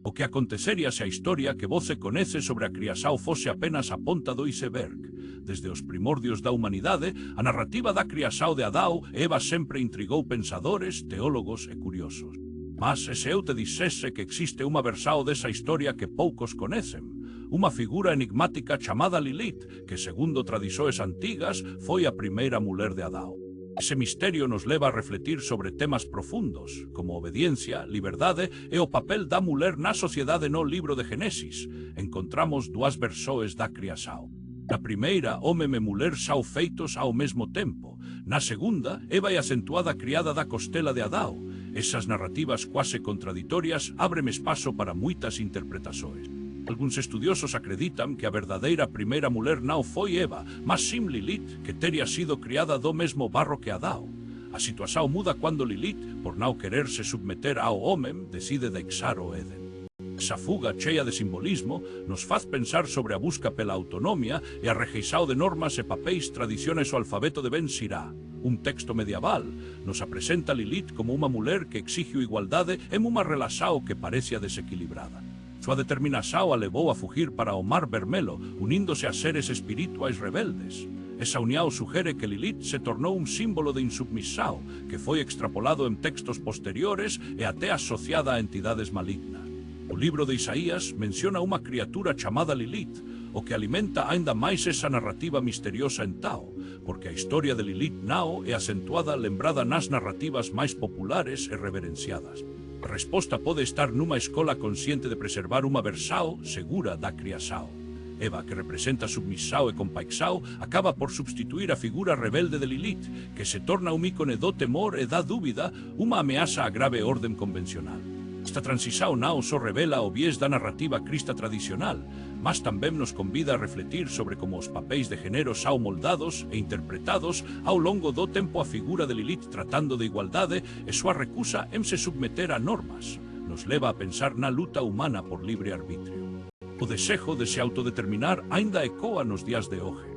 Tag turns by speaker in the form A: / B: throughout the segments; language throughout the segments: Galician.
A: O que acontecería se a historia que voce conece sobre a criaxao fose apenas a ponta do iceberg. Desde os primordios da humanidade, a narrativa da criaxao de Adao e Eva sempre intrigou pensadores, teólogos e curiosos. Mas, e se eu te dixese que existe unha versao desa historia que poucos conecen, unha figura enigmática chamada Lilith, que, segundo tradisoes antigas, foi a primeira muller de Adao. Ese misterio nos leva a refletir sobre temas profundos, como obediencia, liberdade e o papel da muller na sociedade no libro de Génesis. Encontramos dúas versoes da criaxao. Na primeira, home e muller xao feitos ao mesmo tempo. Na segunda, Eva e acentuada criada da costela de Adao. Esas narrativas quase contraditorias abren espazo para moitas interpretações. Alguns estudiosos acreditan que a verdadeira primeira muller non foi Eva, mas sim Lilith, que teria sido criada do mesmo barro que Adao. A situación muda cando Lilith, por non quererse submeter ao home, decide deixar o Éden. Esa fuga cheia de simbolismo nos faz pensar sobre a busca pela autonomía e a rexeixao de normas e papéis tradiciones o alfabeto de Ben Sirá. Un texto medieval nos apresenta Lilith como unha muller que exixe igualdade en unha relaxao que parecía desequilibrada. Súa determinaxao a levou a fugir para o Mar Vermelo, uníndose a seres espirituais rebeldes. Esa união sugere que Lilith se tornou un símbolo de insubmisao, que foi extrapolado en textos posteriores e até asociada a entidades malignas. O libro de Isaías menciona unha criatura chamada Lilith, o que alimenta aínda máis esa narrativa misteriosa en Tao, porque a historia de Lilith nao é acentuada lembrada nas narrativas máis populares e reverenciadas. A resposta pode estar nunha escola consciente de preservar unha versao segura da criaxao. Eva, que representa submisao e compaixao, acaba por substituir a figura rebelde de Lilith, que se torna un ícone do temor e da dúbida, unha ameaza á grave orden convencional. Esta transixao nao só revela o viés da narrativa crista tradicional, mas tamén nos convida a refletir sobre como os papéis de género xao moldados e interpretados ao longo do tempo a figura de Lilith tratando de igualdade e súa recusa en se submeter a normas. Nos leva a pensar na luta humana por libre arbitrio. O desexo de se autodeterminar aínda ecoa nos días de hoxe.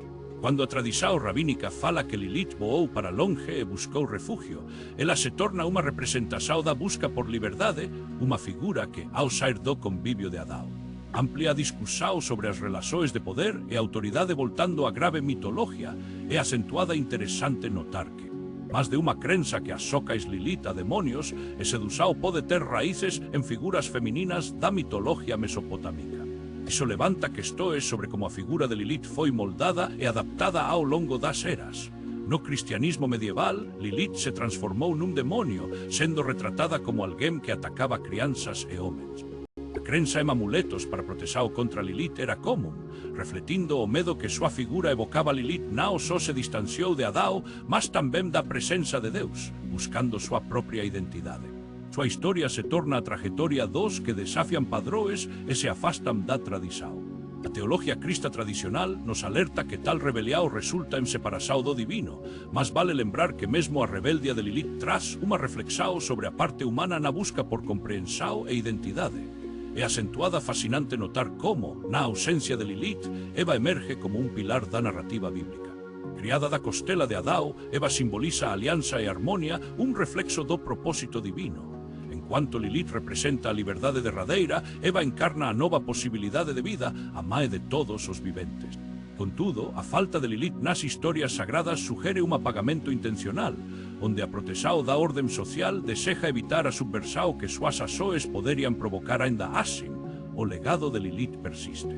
A: Cando a tradixao rabínica fala que Lilith voou para longe e buscou refugio, ela se torna unha representaxao da busca por liberdade, unha figura que, ao sair do convivio de Adao, amplia a discursao sobre as relaxoes de poder e autoridade voltando a grave mitologia e acentuada interesante notar que, más de unha crenza que asocais Lilith a demonios, ese dusao pode ter raíces en figuras femininas da mitologia mesopotámica. Iso levanta questões sobre como a figura de Lilith foi moldada e adaptada ao longo das eras. No cristianismo medieval, Lilith se transformou nun demonio, sendo retratada como alguén que atacaba crianzas e homens. A crenza en amuletos para protexao contra Lilith era común, refletindo o medo que súa figura evocaba Lilith non só se distanciou de Adao, mas tamén da presenza de Deus, buscando súa propia identidade. Súa historia se torna a trajectoria dos que desafian padroes e se afastan da tradixao. A teologia crista tradicional nos alerta que tal rebeliao resulta en separaxao do divino, mas vale lembrar que mesmo a rebeldia de Lilith traz unha reflexao sobre a parte humana na busca por compreensao e identidade. É acentuada fascinante notar como, na ausencia de Lilith, Eva emerge como un pilar da narrativa bíblica. Criada da costela de Adao, Eva simboliza a alianza e armonía, un reflexo do propósito divino. Enquanto Lilith representa a liberdade derradeira, Eva encarna a nova posibilidade de vida, a mae de todos os viventes. Contudo, a falta de Lilith nas historias sagradas sugere un apagamento intencional, onde a protexao da orden social deseja evitar a subversao que súas asoes poderían provocar aínda así. O legado de Lilith persiste.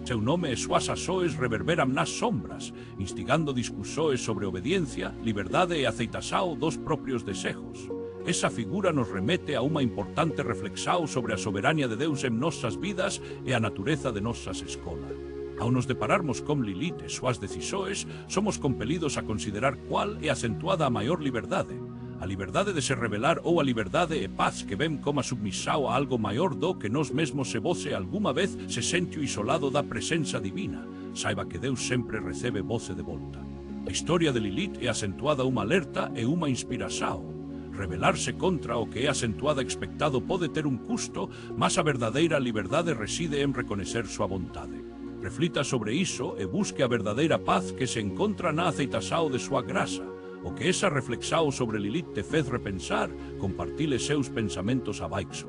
A: Seu nome e súas asoes reverberan nas sombras, instigando discusiones sobre obediencia, liberdade e aceitaxao dos propios desejos. Esa figura nos remete a unha importante reflexao sobre a soberania de Deus en nosas vidas e a natureza de nosas escolas. Ao nos depararmos con Lilith e súas decisiones, somos compelidos a considerar cual é acentuada a maior liberdade. A liberdade de se revelar ou a liberdade e paz que ven como submisao a algo maior do que nós mesmos se voce alguma vez se sente isolado da presenza divina. Saiba que Deus sempre recebe voce de volta. A historia de Lilith é acentuada unha alerta e unha inspiraxao. Rebelarse contra o que é acentuada expectado pode ter un custo, mas a verdadeira liberdade reside en reconocer súa vontade. Reflita sobre iso e busque a verdadeira paz que se encontra na aceitaxao de súa grasa. O que esa reflexao sobre Lilith te fez repensar, compartile seus pensamentos abaixo.